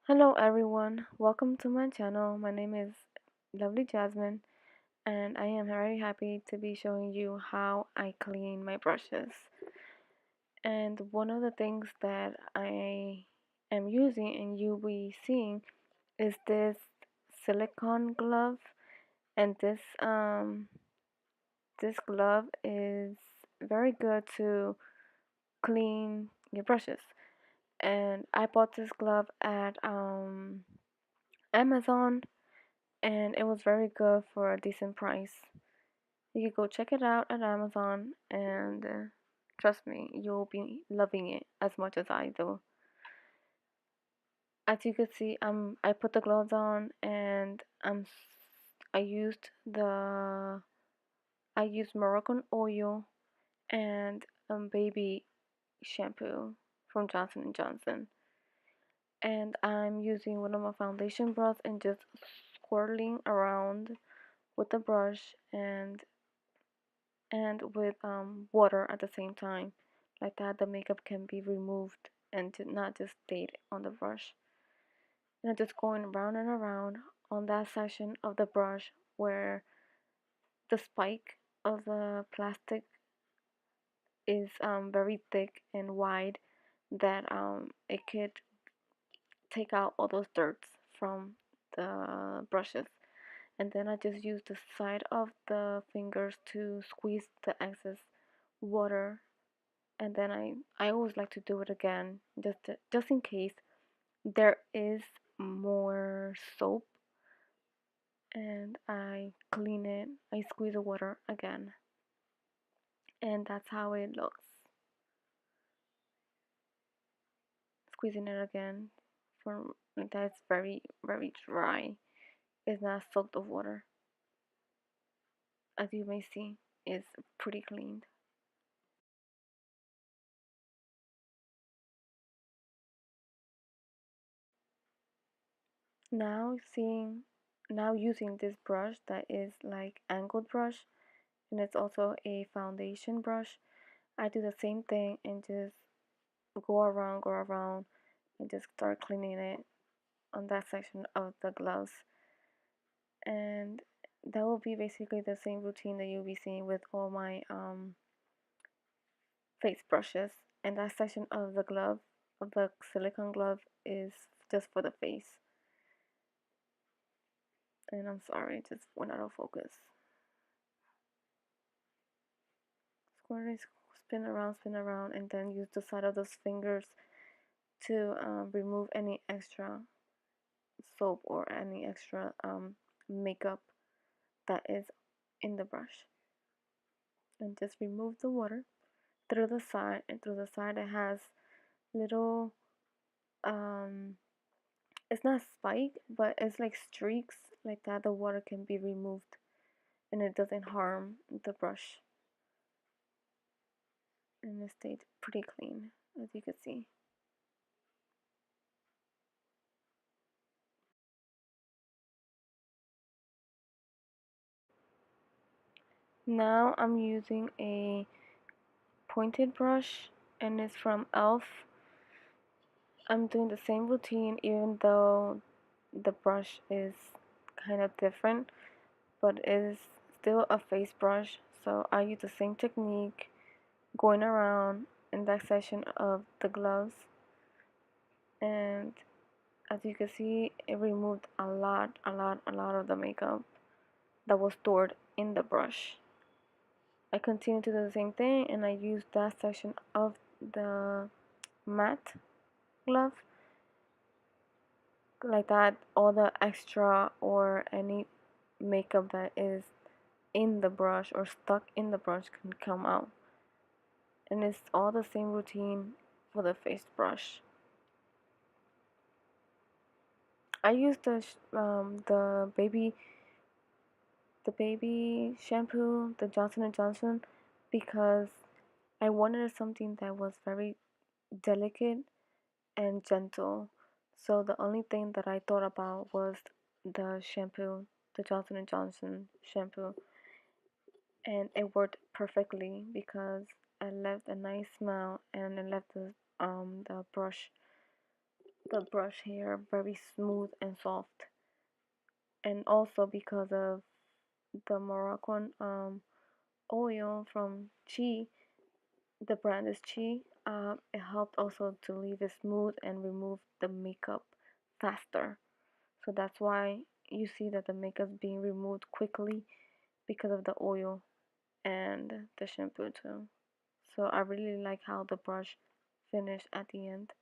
Hello everyone, welcome to my channel. My name is lovely Jasmine and I am very happy to be showing you how I clean my brushes. And one of the things that I am using and you'll be seeing is this silicone glove, and this glove is very good to clean your brushes. And I bought this glove at Amazon, and it was very good for a decent price. You can go check it out at Amazon, and trust me, you'll be loving it as much as I do. As you can see, I put the gloves on, and I used Moroccan oil and baby shampoo from Johnson and Johnson, and I'm using one of my foundation brush and just swirling around with the brush and with water at the same time. Like that, the makeup can be removed and not just stayed on the brush. And I'm just going around and around on that section of the brush where the spike of the plastic is very thick and wide, that it could take out all those dirts from the brushes. And then I just use the side of the fingers to squeeze the excess water, and then I always like to do it again, just in case there is more soap, and I clean it, I squeeze the water again, and that's how it looks. Squeezing it again for like that's very dry. It's not soaked of water. As you may see, it's pretty clean. Now seeing now using this brush that is like angled brush, and it's also a foundation brush, I do the same thing and just go around, and just start cleaning it on that section of the gloves. And that will be basically the same routine that you'll be seeing with all my face brushes. And that section of the glove, of the silicone glove, is just for the face. And I'm sorry, it just went out of focus. Square, spin around, and then use the side of those fingers to remove any extra soap or any extra makeup that is in the brush, and just remove the water through the side, and through the side it has little um it's not spike, but it's like streaks like that. The water can be removed and it doesn't harm the brush, and it stayed pretty clean, as you can see. Now I'm using a pointed brush, and it's from Elf. I'm doing the same routine even though the brush is kind of different, but it is still a face brush. So I use the same technique going around in that section of the gloves, and as you can see, it removed a lot of the makeup that was stored in the brush. I continue to do the same thing, and I use that section of the matte glove, like that all the extra or any makeup that is in the brush or stuck in the brush can come out. And it's all the same routine for the face brush. I use the baby shampoo, the Johnson and Johnson, because I wanted something that was very delicate and gentle. So the only thing that I thought about was the shampoo, the Johnson and Johnson shampoo, and it worked perfectly because I left a nice smell, and I left the brush the brush hair very smooth and soft. And also because of the Moroccan oil from Chi, the brand is Chi, it helped also to leave it smooth and remove the makeup faster. So that's why you see that the makeup's being removed quickly because of the oil and the shampoo too. So I really like how the brush finished at the end.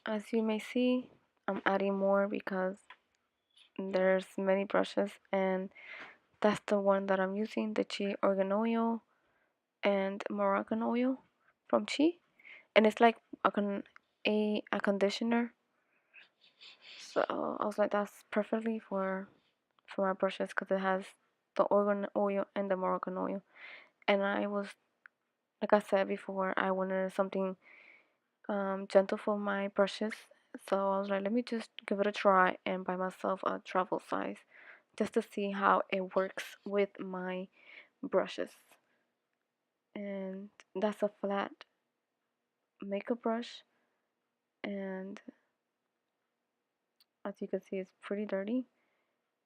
As you may see, I'm adding more because there's many brushes and that's the one that I'm using, the Chi Organ Oil and Moroccan Oil from Chi. And it's like a conditioner. So I was like, that's perfectly for my brushes because it has the organ oil and the Moroccan oil. And I was, like I said before, I wanted something gentle for my brushes. So I was like, let me just give it a try and buy myself a travel size just to see how it works with my brushes. And that's a flat makeup brush, and as you can see, it's pretty dirty.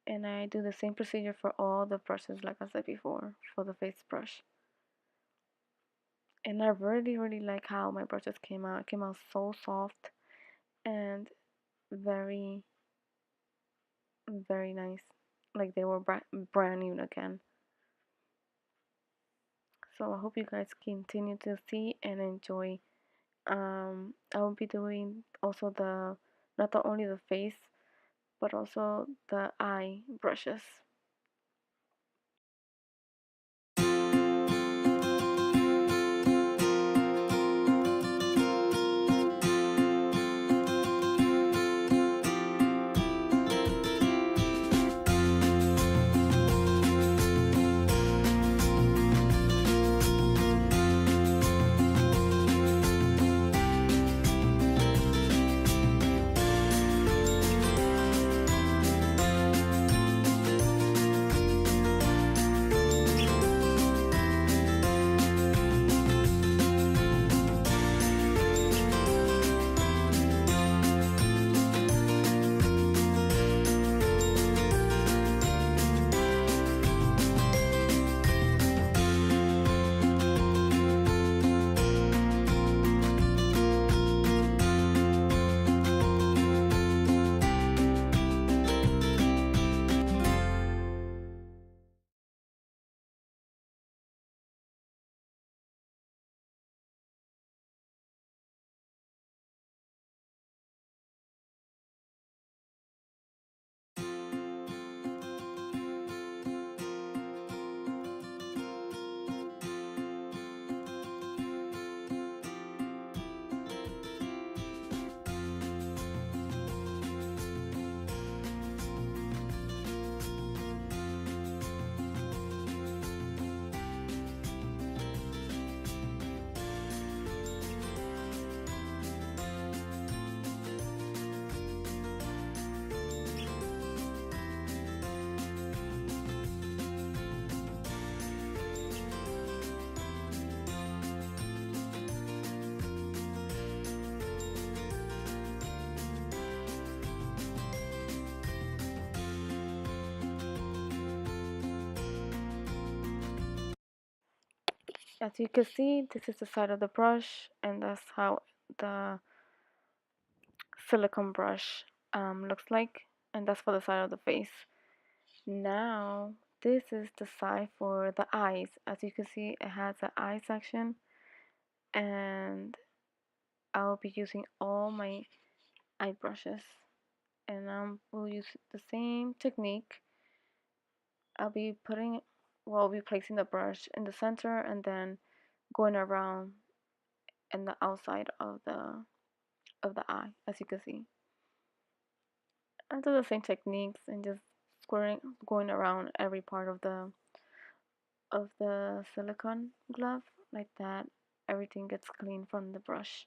And I do the same procedure for all the brushes, like I said before, for the face brush. And I really like how my brushes came out. It came out so soft and very very nice, like they were brand new again. So I hope you guys continue to see and enjoy. I will be doing also the not only the face but also the eye brushes. As you can see, this is the side of the brush, and that's how the silicone brush looks like, and that's for the side of the face. Now, this is the side for the eyes. As you can see, it has an eye section, and I'll be using all my eye brushes, and we'll use the same technique. I'll be putting, well, I'll be placing the brush in the center and then going around in the outside of the eye, as you can see. I do the same techniques and just squaring, going around every part of the silicone glove like that. Everything gets clean from the brush.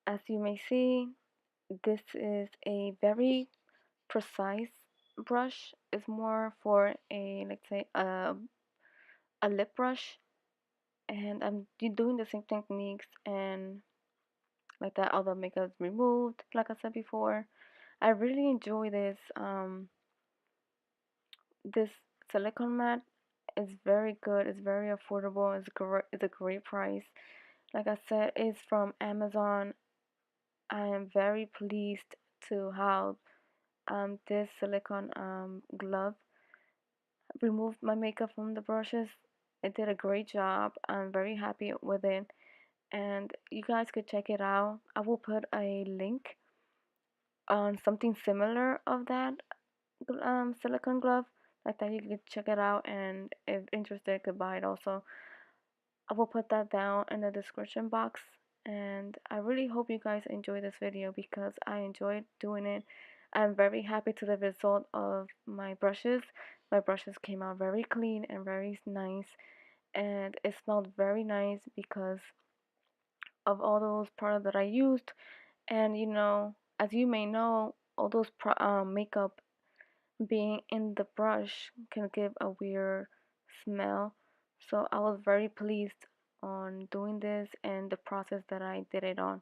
As you may see, this is a very precise brush. It's more for a, let's say, a lip brush, and I'm doing the same techniques and like that. All the makeup is removed, like I said before. I really enjoy this silicone mat. It's very good. It's very affordable. It's a great price. Like I said, it's from Amazon. I am very pleased to how this silicone glove removed my makeup from the brushes. It did a great job. I'm very happy with it, and you guys could check it out. I will put a link on something similar of that silicone glove like that. You could check it out, and if interested, could buy it also. I will put that down in the description box. And I really hope you guys enjoy this video because I enjoyed doing it. I'm very happy to the result of my brushes. My brushes came out very clean and very nice, and it smelled very nice because of all those products that I used. And as you may know, all those makeup being in the brush can give a weird smell. So I was very pleased on doing this and the process that I did it on.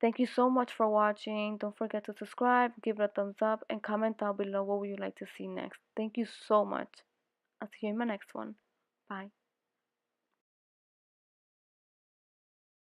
Thank you so much for watching. Don't forget to subscribe, give it a thumbs up, and comment down below what would you like to see next. Thank you so much. I'll see you in my next one. Bye.